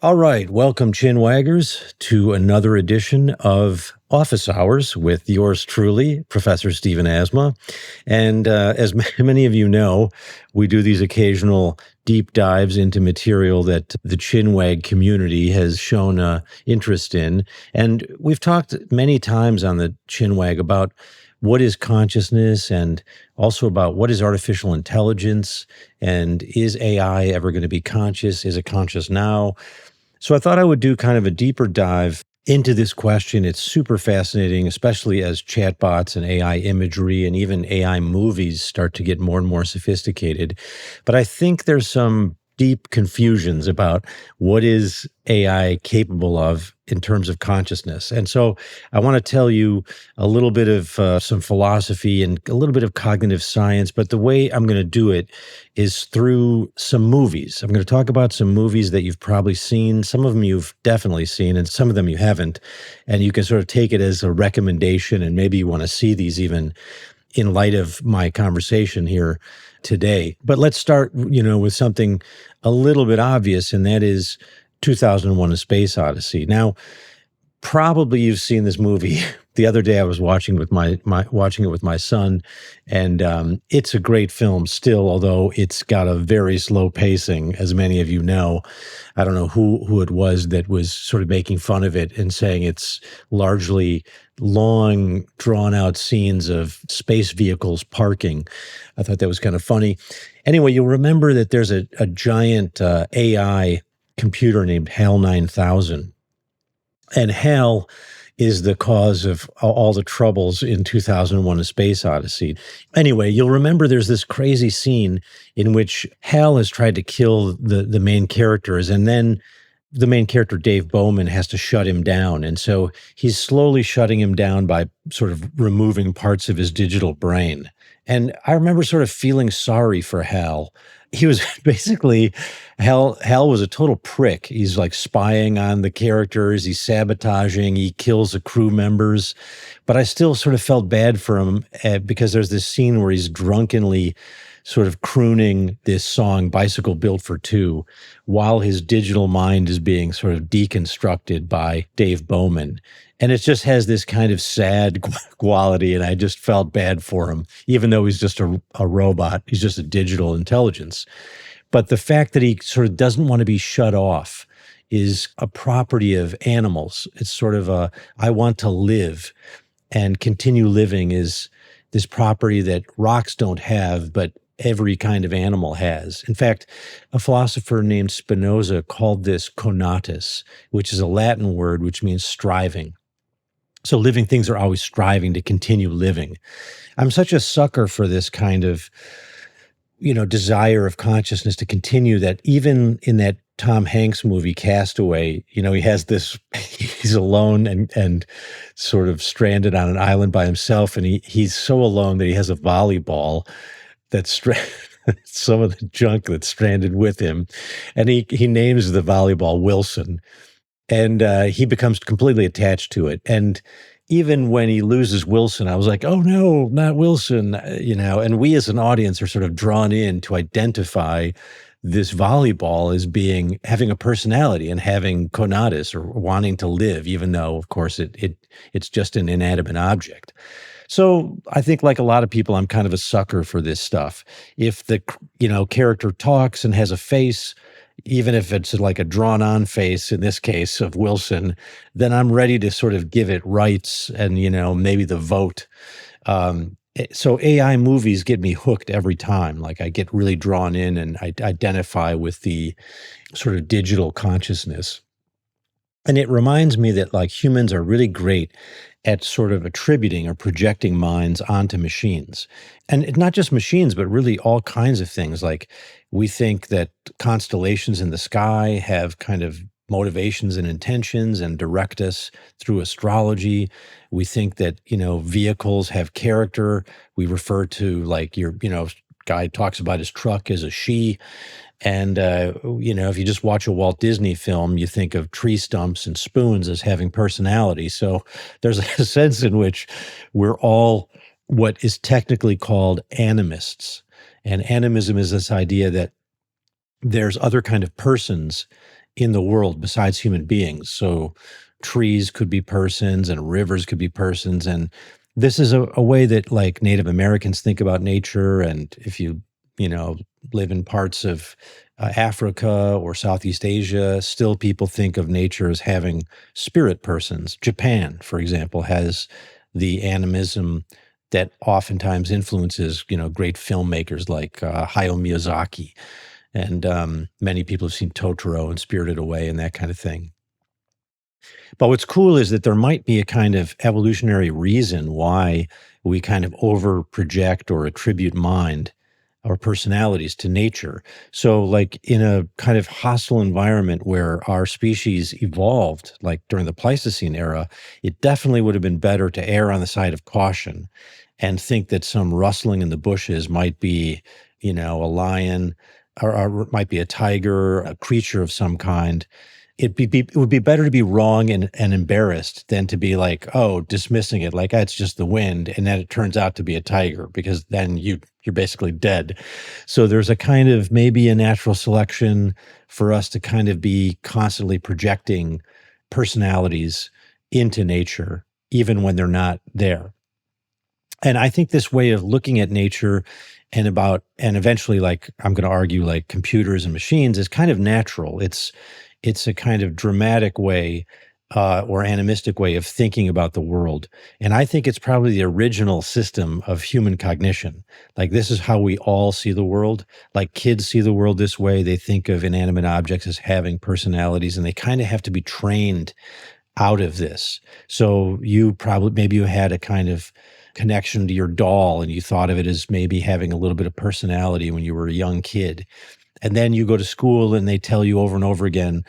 All right, welcome, chinwaggers, to another edition of Office Hours with yours truly, Professor Stephen Asma. And as many of you know, we do these occasional deep dives into material that the chinwag community has shown interest in. And we've talked many times on the chinwag about what is consciousness and also about what is artificial intelligence and is AI ever going to be conscious? Is it conscious now? So I thought I would do kind of a deeper dive into this question. It's super fascinating, especially as chatbots and AI imagery and even AI movies start to get more and more sophisticated. But I think there's some deep confusions about what is AI capable of in terms of consciousness. And so I want to tell you a little bit of some philosophy and a little bit of cognitive science, but the way I'm going to do it is through some movies. I'm going to talk about some movies that you've probably seen. Some of them you've definitely seen, and some of them you haven't. And you can sort of take it as a recommendation, and maybe you want to see these even in light of my conversation here today. But let's start, with something a little bit obvious, and that is 2001: A Space Odyssey. Now, probably you've seen this movie. The other day I was watching with watching it with my son, and it's a great film still, although it's got a very slow pacing, as many of you know. I don't know who it was that was sort of making fun of it and saying it's largely long, drawn-out scenes of space vehicles parking. I thought that was kind of funny. Anyway, you'll remember that there's a giant AI computer named HAL 9000. And HAL is the cause of all the troubles in 2001: A Space Odyssey. Anyway, you'll remember there's this crazy scene in which HAL has tried to kill the main characters, and then the main character, Dave Bowman, has to shut him down. And so he's slowly shutting him down by sort of removing parts of his digital brain. And I remember sort of feeling sorry for HAL. He was basically, HAL was a total prick. He's like spying on the characters, he's sabotaging, he kills the crew members. But I still sort of felt bad for him because there's this scene where he's drunkenly sort of crooning this song, Bicycle Built for Two, while his digital mind is being sort of deconstructed by Dave Bowman. And it just has this kind of sad quality, and I just felt bad for him, even though he's just a robot. He's just a digital intelligence. But the fact that he sort of doesn't want to be shut off is a property of animals. It's sort of I want to live and continue living is this property that rocks don't have, but every kind of animal has. In fact, a philosopher named Spinoza called this conatus, which is a Latin word which means striving. So living things are always striving to continue living. I'm such a sucker for this kind of, desire of consciousness to continue, that even in that Tom Hanks movie, Castaway, he has this, he's alone and sort of stranded on an island by himself. And he's so alone that he has a volleyball that's some of the junk that's stranded with him. And he names the volleyball Wilson. And he becomes completely attached to it. And even when he loses Wilson, I was like, oh no, not Wilson, and we as an audience are sort of drawn in to identify this volleyball as having a personality and having conatus, or wanting to live, even though, of course, it's just an inanimate object. So I think, like a lot of people, I'm kind of a sucker for this stuff. If the character talks and has a face, even if it's like a drawn-on face, in this case of Wilson, then I'm ready to sort of give it rights and, maybe the vote. So AI movies get me hooked every time. Like, I get really drawn in and I identify with the sort of digital consciousness. And it reminds me that, like, humans are really great at sort of attributing or projecting minds onto machines. And not just machines, but really all kinds of things. Like, we think that constellations in the sky have kind of motivations and intentions and direct us through astrology. We think that, vehicles have character. We refer to, like, guy talks about his truck as a she. And, if you just watch a Walt Disney film, you think of tree stumps and spoons as having personality. So there's a sense in which we're all what is technically called animists. And animism is this idea that there's other kind of persons in the world besides human beings. So trees could be persons and rivers could be persons. And this is a way that like Native Americans think about nature. And if you know, live in parts of Africa or Southeast Asia, still people think of nature as having spirit persons. Japan, for example, has the animism that oftentimes influences, you know, great filmmakers like Hayao Miyazaki. And many people have seen Totoro and Spirited Away and that kind of thing. But what's cool is that there might be a kind of evolutionary reason why we kind of over project or attribute mind or personalities to nature. So, like in a kind of hostile environment where our species evolved, like during the Pleistocene era, it definitely would have been better to err on the side of caution and think that some rustling in the bushes might be, you know, a lion or might be a tiger, a creature of some kind. It would be better to be wrong and embarrassed than to be like, oh, dismissing it like, "Ah, it's just the wind," and then it turns out to be a tiger, because then you're basically dead. So there's a kind of maybe a natural selection for us to kind of be constantly projecting personalities into nature, even when they're not there. And I think this way of looking at nature and eventually, like, I'm going to argue like computers and machines is kind of natural. It's a kind of dramatic way or animistic way of thinking about the world. And I think it's probably the original system of human cognition. Like, this is how we all see the world. Like, kids see the world this way. They think of inanimate objects as having personalities, and they kind of have to be trained out of this. So you probably, maybe you had a kind of connection to your doll and you thought of it as maybe having a little bit of personality when you were a young kid. And then you go to school and they tell you over and over again,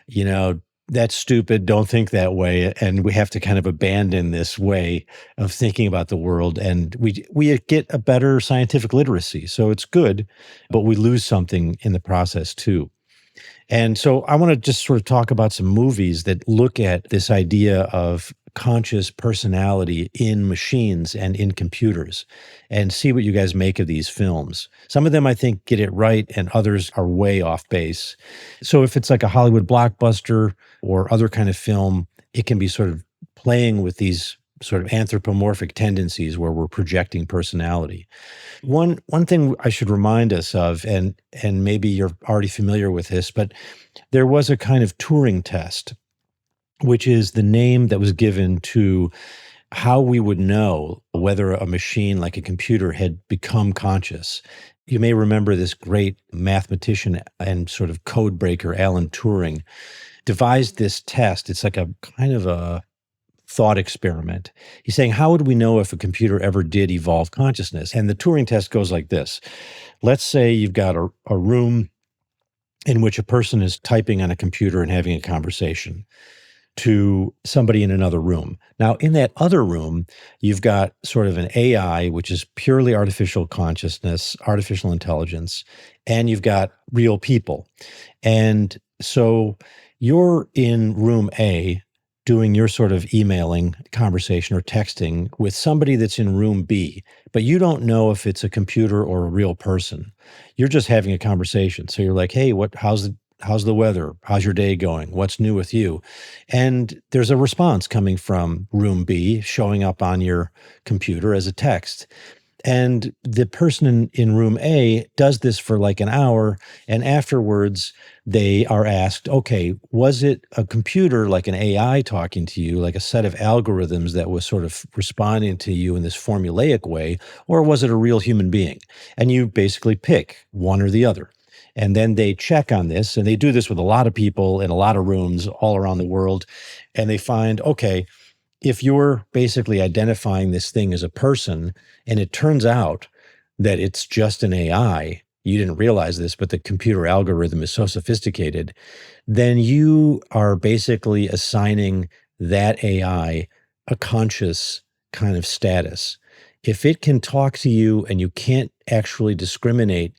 you know, that's stupid. Don't think that way. And we have to kind of abandon this way of thinking about the world. And we get a better scientific literacy. So it's good, but we lose something in the process too. And so I want to just sort of talk about some movies that look at this idea of conscious personality in machines and in computers and see what you guys make of these films. Some of them I think get it right and others are way off base. So if it's like a Hollywood blockbuster or other kind of film, it can be sort of playing with these sort of anthropomorphic tendencies where we're projecting personality. One thing I should remind us of, and maybe you're already familiar with this, but there was a kind of Turing test, which is the name that was given to how we would know whether a machine like a computer had become conscious. You may remember this great mathematician and sort of code breaker, Alan Turing, devised this test. It's like a kind of a thought experiment. He's saying, how would we know if a computer ever did evolve consciousness? And the Turing test goes like this. Let's say you've got a room in which a person is typing on a computer and having a conversation to somebody in another room. Now, in that other room, you've got sort of an AI, which is purely artificial consciousness, artificial intelligence, and you've got real people. And so you're in room A doing your sort of emailing conversation or texting with somebody that's in room B, but you don't know if it's a computer or a real person. You're just having a conversation. So you're like, hey, how's the weather? How's your day going? What's new with you? And there's a response coming from room B showing up on your computer as a text. And the person in room A does this for like an hour. And afterwards, they are asked, okay, was it a computer, like an AI talking to you, like a set of algorithms that was sort of responding to you in this formulaic way, or was it a real human being? And you basically pick one or the other. And then they check on this, and they do this with a lot of people in a lot of rooms all around the world. And they find, okay, if you're basically identifying this thing as a person, and it turns out that it's just an AI, you didn't realize this, but the computer algorithm is so sophisticated, then you are basically assigning that AI a conscious kind of status. If it can talk to you and you can't actually discriminate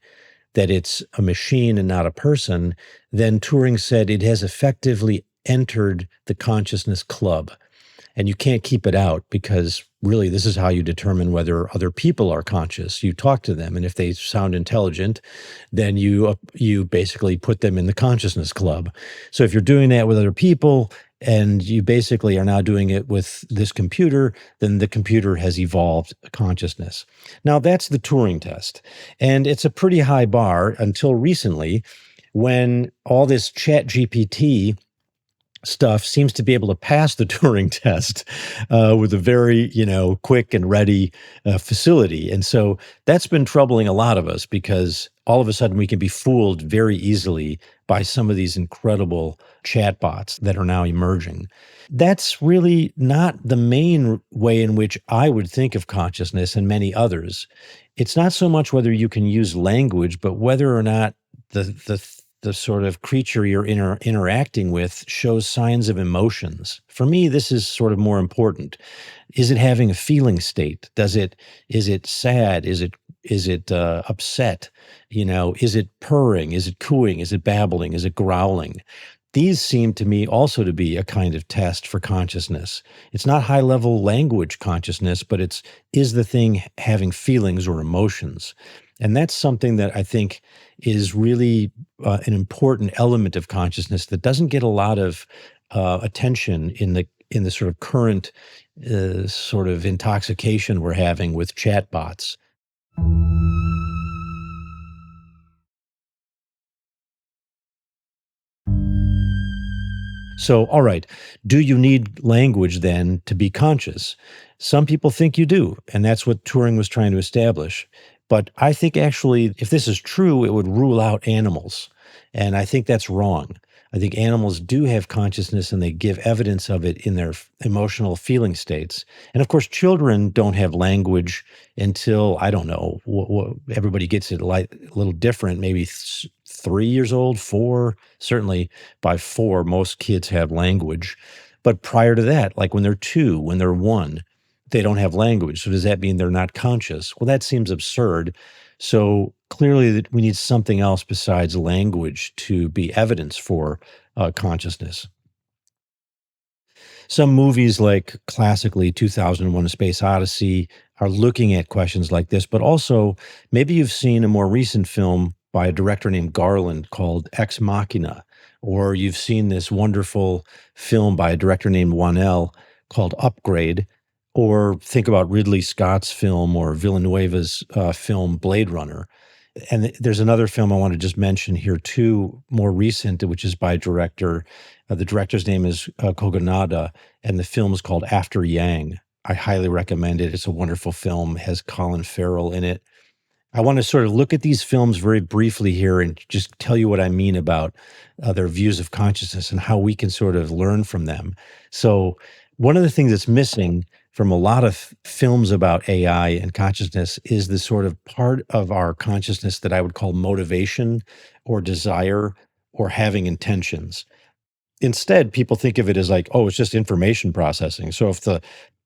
that it's a machine and not a person, then Turing said it has effectively entered the consciousness club. And you can't keep it out because really, this is how you determine whether other people are conscious. You talk to them, and if they sound intelligent, then you basically put them in the consciousness club. So if you're doing that with other people, and you basically are now doing it with this computer, then the computer has evolved consciousness. Now, that's the Turing test. And it's a pretty high bar until recently when all this chat GPT stuff seems to be able to pass the Turing test with a very, quick and ready facility. And so that's been troubling a lot of us because all of a sudden we can be fooled very easily by some of these incredible chatbots that are now emerging. That's really not the main way in which I would think of consciousness and many others. It's not so much whether you can use language, but whether or not the sort of creature you're interacting with shows signs of emotions. For me, this is sort of more important. Is it having a feeling state? Is it sad? Is it upset? Is it purring? Is it cooing? Is it babbling? Is it growling? These seem to me also to be a kind of test for consciousness. It's not high level language consciousness, but is the thing having feelings or emotions? And that's something that I think is really an important element of consciousness that doesn't get a lot of attention in the sort of current sort of intoxication we're having with chatbots. So, all right, do you need language then to be conscious? Some people think you do, and that's what Turing was trying to establish. But I think actually, if this is true, it would rule out animals. And I think that's wrong. I think animals do have consciousness and they give evidence of it in their emotional feeling states. And of course, children don't have language until, I don't know, everybody gets it like a little different, maybe 3 years old, four. Certainly by four, most kids have language. But prior to that, like when they're two, when they're one, they don't have language. So does that mean they're not conscious? Well, that seems absurd. So clearly that we need something else besides language to be evidence for consciousness. Some movies, like classically 2001: A Space Odyssey, are looking at questions like this, but also maybe you've seen a more recent film by a director named Garland called Ex Machina, or you've seen this wonderful film by a director named Wanell called Upgrade, or think about Ridley Scott's film or Villeneuve's film Blade Runner. And there's another film I want to just mention here too, more recent, which is by a director. The director's name is Kogonada, and the film is called After Yang. I highly recommend it. It's a wonderful film, has Colin Farrell in it. I want to sort of look at these films very briefly here and just tell you what I mean about their views of consciousness and how we can sort of learn from them. So, one of the things that's missing from a lot of films about AI and consciousness is the sort of part of our consciousness that I would call motivation or desire or having intentions. Instead, people think of it as like, oh, it's just information processing. So if the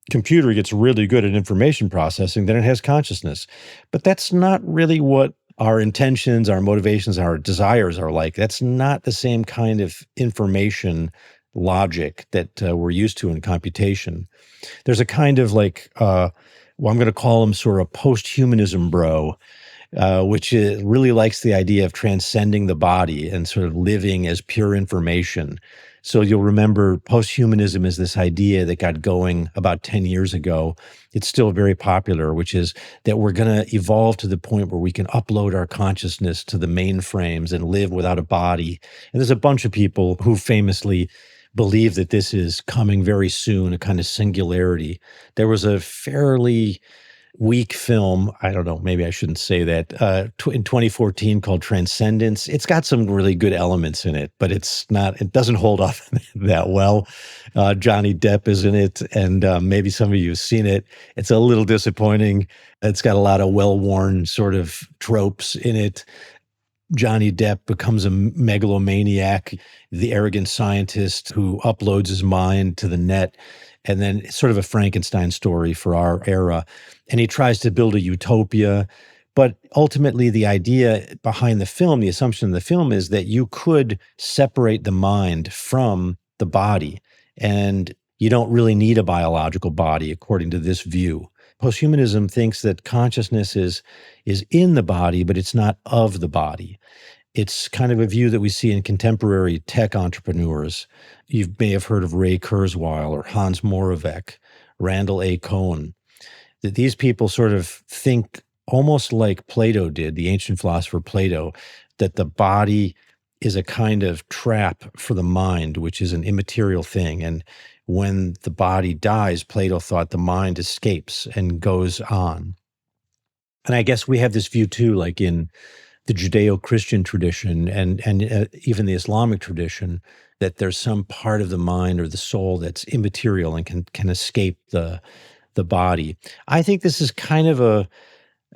computer gets really good at information processing, then it has consciousness. But that's not really what our intentions, our motivations, our desires are like. That's not the same kind of information logic that we're used to in computation. There's a kind of like, well, I'm going to call him sort of post-humanism bro, which really likes the idea of transcending the body and sort of living as pure information. So you'll remember post-humanism is this idea that got going about 10 years ago. It's still very popular, which is that we're going to evolve to the point where we can upload our consciousness to the mainframes and live without a body. And there's a bunch of people who famously believe that this is coming very soon, a kind of singularity. There was a fairly weak film. I don't know, maybe I shouldn't say that. In 2014 called Transcendence. It's got some really good elements in it, but it doesn't hold up that well. Johnny Depp is in it, and maybe some of you have seen it. It's a little disappointing. It's got a lot of well-worn sort of tropes in it. Johnny Depp becomes a megalomaniac, the arrogant scientist who uploads his mind to the net, and then it's sort of a Frankenstein story for our era. And he tries to build a utopia. But ultimately, the idea behind the film, the assumption of the film is that you could separate the mind from the body. And you don't really need a biological body, according to this view. Posthumanism thinks that consciousness is in the body, but it's not of the body. It's kind of a view that we see in contemporary tech entrepreneurs. You may have heard of Ray Kurzweil or Hans Moravec, Randall A. Cohen, that these people sort of think almost like Plato did, the ancient philosopher Plato, that the body is a kind of trap for the mind, which is an immaterial thing. And when the body dies, Plato thought the mind escapes and goes on. And I guess we have this view too, like in the Judeo-Christian tradition and even the Islamic tradition, that there's some part of the mind or the soul that's immaterial and can escape the body. I think this is kind of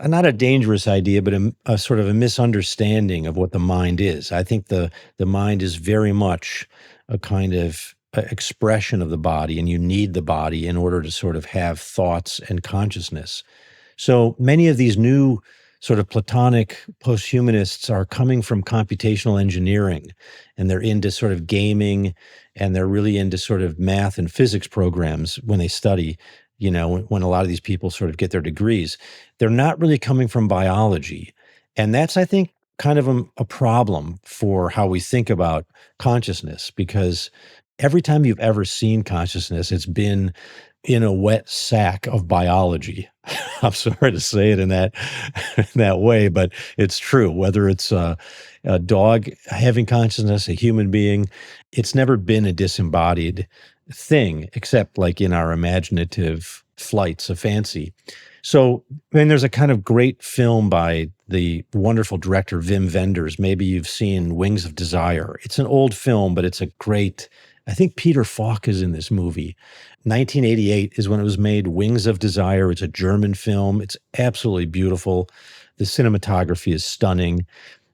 not a dangerous idea, but a sort of a misunderstanding of what the mind is. I think the mind is very much a kind of expression of the body, and you need the body in order to sort of have thoughts and consciousness. So many of these new sort of Platonic posthumanists are coming from computational engineering, and they're into sort of gaming, and they're really into sort of math and physics programs when they study, when a lot of these people sort of get their degrees. They're not really coming from biology. And that's, I think, kind of a problem for how we think about consciousness, because every time you've ever seen consciousness, it's been in a wet sack of biology. I'm sorry to say it in that way, but it's true. Whether it's a dog having consciousness, a human being, it's never been a disembodied thing, except like in our imaginative flights of fancy. So, there's a kind of great film by the wonderful director Wim Wenders. Maybe you've seen Wings of Desire. It's an old film, but it's a great, I think Peter Falk is in this movie. 1988 is when it was made, Wings of Desire. It's a German film. It's absolutely beautiful. The cinematography is stunning.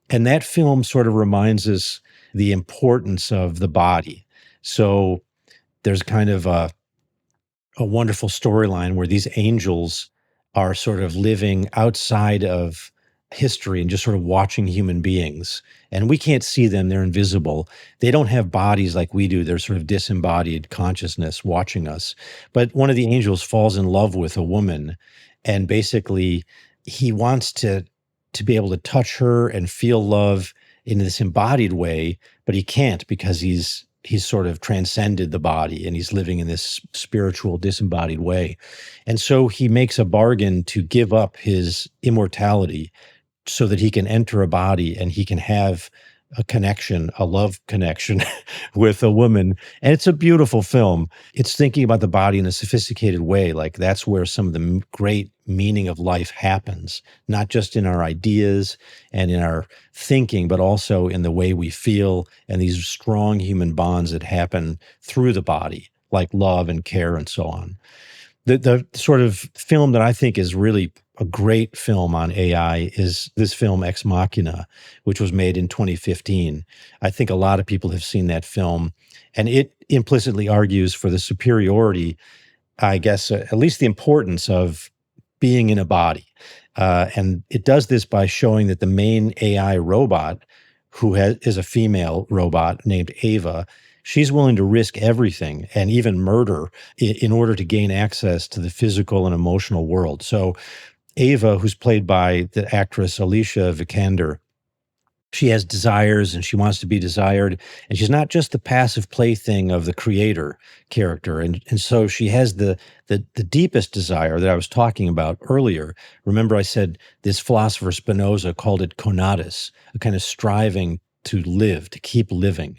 And that film sort of reminds us the importance of the body. So there's kind of a wonderful storyline where these angels are sort of living outside of history and just sort of watching human beings. And we can't see them, they're invisible. They don't have bodies like we do. They're sort of disembodied consciousness watching us. But one of the angels falls in love with a woman, and basically he wants to be able to touch her and feel love in this embodied way, but he can't because he's sort of transcended the body and he's living in this spiritual disembodied way. And so he makes a bargain to give up his immortality so that he can enter a body and he can have a connection, a love connection with a woman. And it's a beautiful film. It's thinking about the body in a sophisticated way. Like that's where some of the great meaning of life happens, not just in our ideas and in our thinking, but also in the way we feel and these strong human bonds that happen through the body, like love and care and so on. The sort of film that I think is really a great film on AI is this film Ex Machina, which was made in 2015. I think a lot of people have seen that film, and it implicitly argues for the superiority, I guess, at least the importance of being in a body. And it does this by showing that the main AI robot, who is a female robot named Ava, she's willing to risk everything and even murder in order to gain access to the physical and emotional world. So Ava, who's played by the actress Alicia Vikander, she has desires and she wants to be desired. And she's not just the passive plaything of the creator character. And so she has the deepest desire that I was talking about earlier. Remember, I said this philosopher Spinoza called it conatus, a kind of striving to live, to keep living.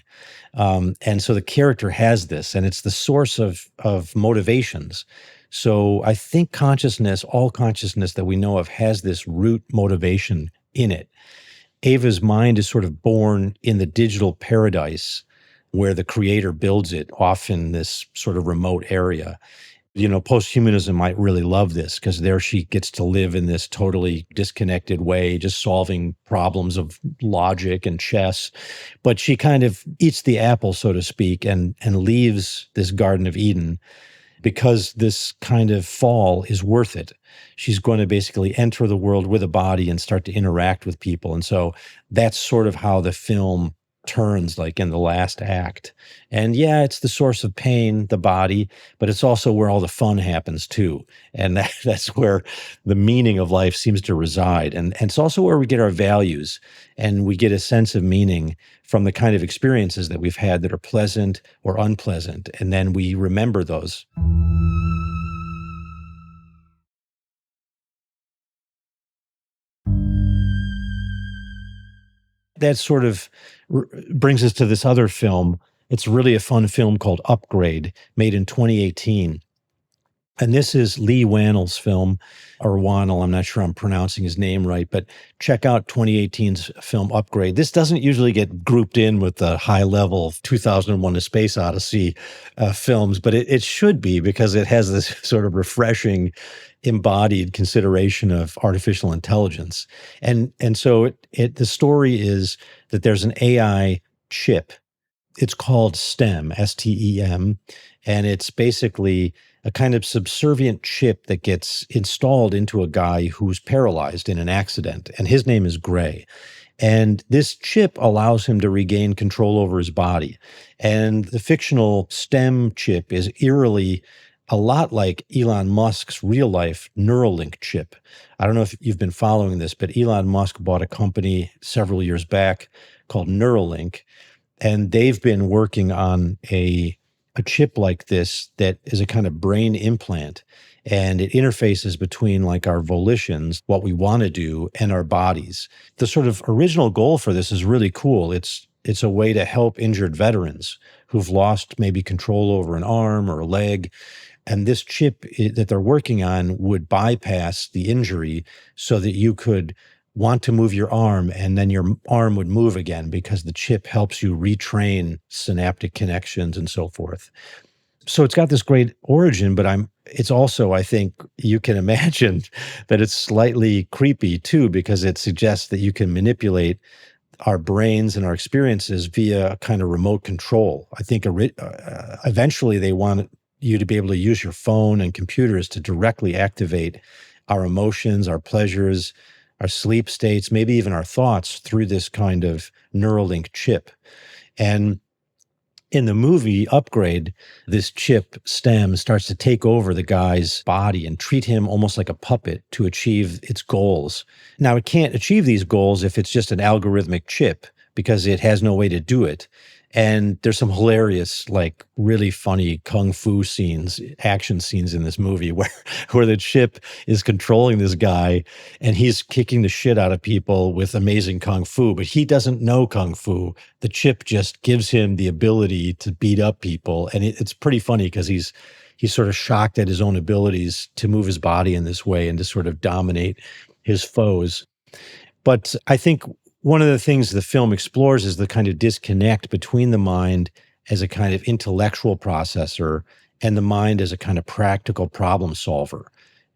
And so the character has this, and it's the source of motivations. So I think consciousness, all consciousness that we know of, has this root motivation in it. Ava's mind is sort of born in the digital paradise where the creator builds it, off in this sort of remote area. Posthumanism might really love this because there she gets to live in this totally disconnected way, just solving problems of logic and chess. But she kind of eats the apple, so to speak, and leaves this Garden of Eden because this kind of fall is worth it. She's going to basically enter the world with a body and start to interact with people. And so that's sort of how the film turns like in the last act. And yeah, it's the source of pain, the body, but it's also where all the fun happens too. And that's where the meaning of life seems to reside. And it's also where we get our values and we get a sense of meaning from the kind of experiences that we've had that are pleasant or unpleasant. And then we remember those. That sort of brings us to this other film. It's really a fun film called Upgrade, made in 2018. And this is Lee Wannell's film, or Wannell, I'm not sure I'm pronouncing his name right, but check out 2018's film Upgrade. This doesn't usually get grouped in with the high level 2001 A Space Odyssey films, but it should be because it has this sort of refreshing embodied consideration of artificial intelligence. And so the story is that there's an AI chip. It's called STEM, STEM, and it's basically a kind of subservient chip that gets installed into a guy who's paralyzed in an accident, and his name is Gray. And this chip allows him to regain control over his body. And the fictional STEM chip is eerily a lot like Elon Musk's real life Neuralink chip. I don't know if you've been following this, but Elon Musk bought a company several years back called Neuralink, and they've been working on a chip like this that is a kind of brain implant, and it interfaces between like our volitions, what we want to do, and our bodies. The sort of original goal for this is really cool. It's a way to help injured veterans who've lost maybe control over an arm or a leg. And this chip that they're working on would bypass the injury so that you could want to move your arm and then your arm would move again because the chip helps you retrain synaptic connections and so forth. So it's got this great origin, but it's also, I think you can imagine that it's slightly creepy too, because it suggests that you can manipulate our brains and our experiences via kind of remote control. I think eventually they want you to be able to use your phone and computers to directly activate our emotions, our pleasures, our sleep states, maybe even our thoughts through this kind of Neuralink chip. And in the movie Upgrade, this chip STEM starts to take over the guy's body and treat him almost like a puppet to achieve its goals. Now, it can't achieve these goals if it's just an algorithmic chip because it has no way to do it. And there's some hilarious, like really funny kung fu scenes, action scenes in this movie where the chip is controlling this guy and he's kicking the shit out of people with amazing kung fu, but he doesn't know kung fu. The chip just gives him the ability to beat up people. And it's pretty funny because he's sort of shocked at his own abilities to move his body in this way and to sort of dominate his foes. But I think one of the things the film explores is the kind of disconnect between the mind as a kind of intellectual processor and the mind as a kind of practical problem solver.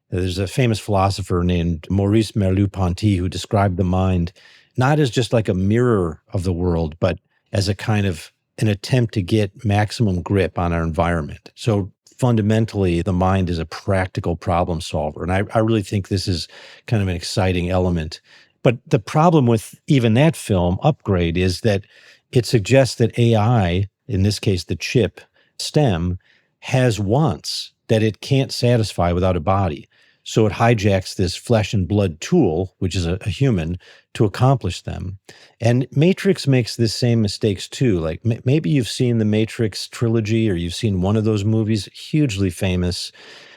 There's a famous philosopher named Maurice Merleau-Ponty who described the mind not as just like a mirror of the world, but as a kind of an attempt to get maximum grip on our environment. So fundamentally, the mind is a practical problem solver. And I really think this is kind of an exciting element. But the problem with even that film, Upgrade, is that it suggests that AI, in this case, the chip, STEM, has wants that it can't satisfy without a body. So it hijacks this flesh and blood tool, which is a human, to accomplish them. And Matrix makes the same mistakes too. Like maybe you've seen the Matrix trilogy or you've seen one of those movies, hugely famous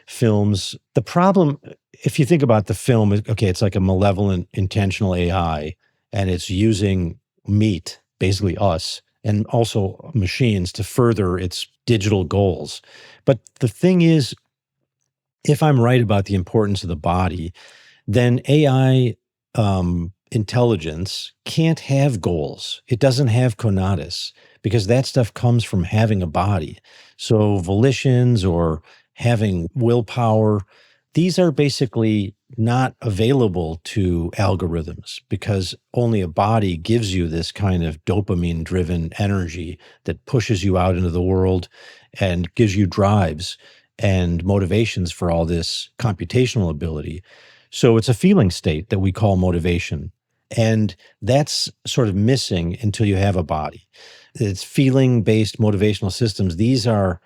films. The problem, if you think about the film, okay, it's like a malevolent, intentional AI, and it's using meat, basically us, and also machines to further its digital goals. But the thing is, if I'm right about the importance of the body, then AI intelligence can't have goals. It doesn't have conatus because that stuff comes from having a body. So volitions or having willpower, these are basically not available to algorithms because only a body gives you this kind of dopamine-driven energy that pushes you out into the world and gives you drives and motivations for all this computational ability. So it's a feeling state that we call motivation. And that's sort of missing until you have a body. It's feeling-based motivational systems. These are,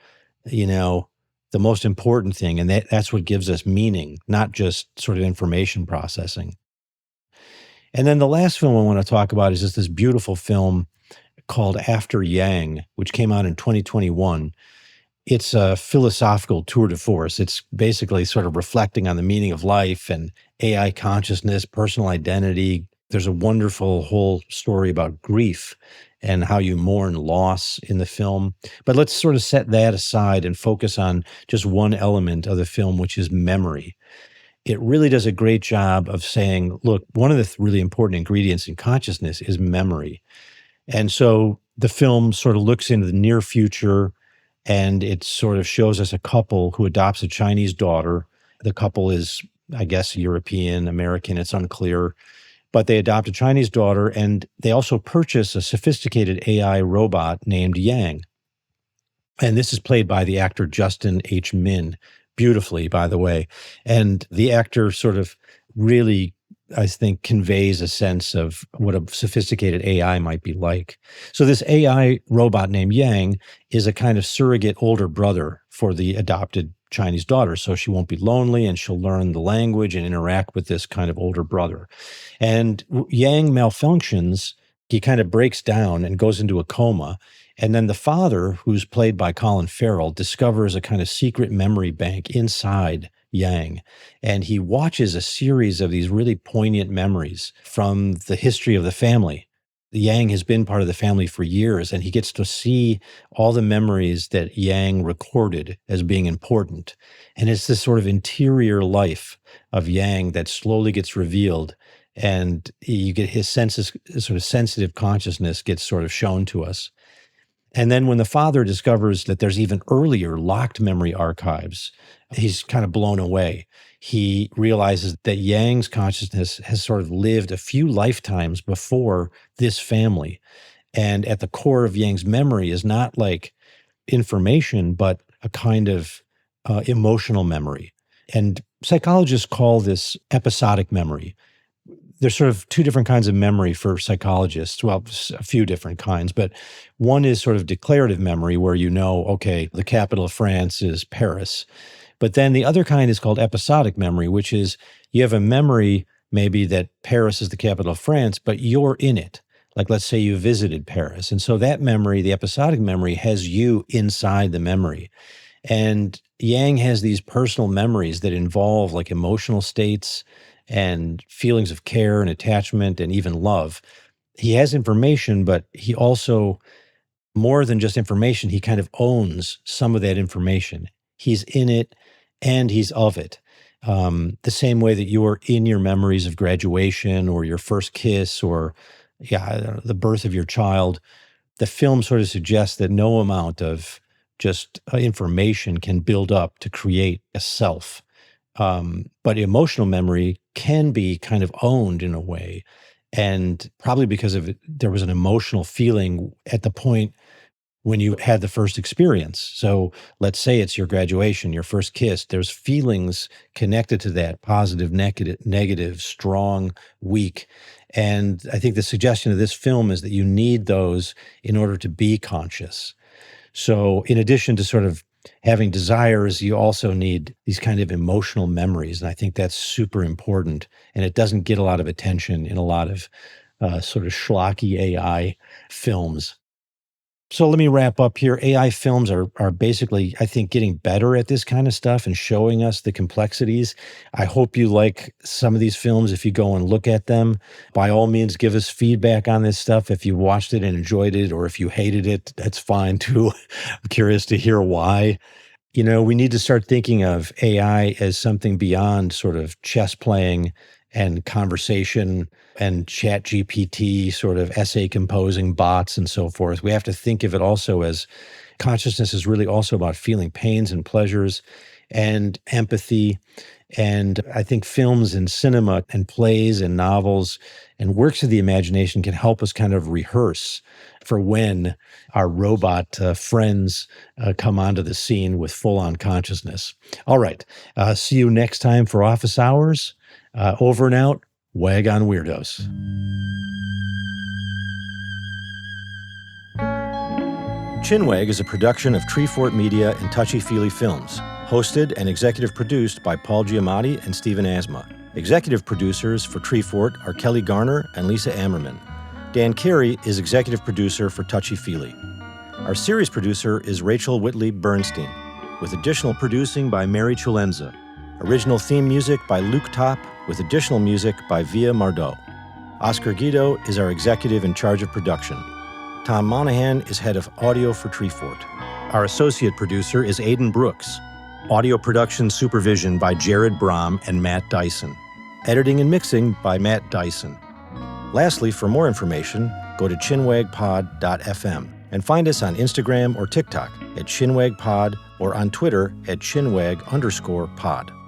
you know, the most important thing, and that's what gives us meaning, not just sort of information processing. And then the last film I want to talk about is just this beautiful film called After Yang, which came out in 2021. It's a philosophical tour de force. It's basically sort of reflecting on the meaning of life and AI consciousness, personal identity. There's a wonderful whole story about grief and how you mourn loss in the film. But let's sort of set that aside and focus on just one element of the film, which is memory. It really does a great job of saying, look, one of the really important ingredients in consciousness is memory. And so the film sort of looks into the near future, and it sort of shows us a couple who adopts a Chinese daughter. The couple is, I guess, European, American, it's unclear. But they adopt a Chinese daughter, and they also purchase a sophisticated AI robot named Yang. And this is played by the actor Justin H. Min, beautifully, by the way. And the actor sort of really, I think, conveys a sense of what a sophisticated AI might be like. So this AI robot named Yang is a kind of surrogate older brother for the adopted Chinese daughter. So she won't be lonely, and she'll learn the language and interact with this kind of older brother. And Yang malfunctions. He kind of breaks down and goes into a coma. And then the father, who's played by Colin Farrell, discovers a kind of secret memory bank inside Yang. And he watches a series of these really poignant memories from the history of the family. Yang has been part of the family for years, and he gets to see all the memories that Yang recorded as being important. And it's this sort of interior life of Yang that slowly gets revealed. And you get his senses, sort of sensitive consciousness gets sort of shown to us. And then when the father discovers that there's even earlier locked memory archives, he's kind of blown away. He realizes that Yang's consciousness has sort of lived a few lifetimes before this family. And at the core of Yang's memory is not like information, but a kind of emotional memory. And psychologists call this episodic memory. There's sort of two different kinds of memory for psychologists. Well, a few different kinds, but one is sort of declarative memory where you know, okay, the capital of France is Paris. But then the other kind is called episodic memory, which is you have a memory maybe that Paris is the capital of France, but you're in it. Like, let's say you visited Paris. And so that memory, the episodic memory, has you inside the memory. And Yang has these personal memories that involve like emotional states and feelings of care and attachment and even love. He has information, but he also, more than just information, he kind of owns some of that information. He's in it and he's of it. The same way that you're in your memories of graduation or your first kiss or the birth of your child. The film sort of suggests that no amount of just information can build up to create a self. But emotional memory can be kind of owned in a way. And probably because of it, there was an emotional feeling at the point when you had the first experience. So let's say it's your graduation, your first kiss, there's feelings connected to that, positive, negative, strong, weak. And I think the suggestion of this film is that you need those in order to be conscious. So in addition to sort of having desires, you also need these kind of emotional memories. And I think that's super important. And it doesn't get a lot of attention in a lot of sort of schlocky AI films. So let me wrap up here. AI films are basically, I think, getting better at this kind of stuff and showing us the complexities. I hope you like some of these films if you go and look at them. By all means, give us feedback on this stuff. If you watched it and enjoyed it, or if you hated it, that's fine too. I'm curious to hear why. You know, we need to start thinking of AI as something beyond sort of chess playing and conversation and chat GPT sort of essay composing bots and so forth. We have to think of it also as consciousness is really also about feeling pains and pleasures and empathy. And I think films and cinema and plays and novels and works of the imagination can help us kind of rehearse for when our robot friends come onto the scene with full-on consciousness. All right. See you next time for Office Hours. Over and out. Wag on Weirdos. Chinwag is a production of Treefort Media and Touchy Feely Films, hosted and executive produced by Paul Giamatti and Stephen Asma. Executive producers for Treefort are Kelly Garner and Lisa Ammerman. Dan Carey is executive producer for Touchy Feely. Our series producer is Rachel Whitley Bernstein, with additional producing by Mary Chulenza. Original theme music by Luke Top, with additional music by Via Mardot. Oscar Guido is our executive in charge of production. Tom Monahan is head of audio for Treefort. Our associate producer is Aidan Brooks. Audio production supervision by Jared Brom and Matt Dyson. Editing and mixing by Matt Dyson. Lastly, for more information, go to chinwagpod.fm and find us on Instagram or TikTok at chinwagpod or on Twitter at chinwag_pod.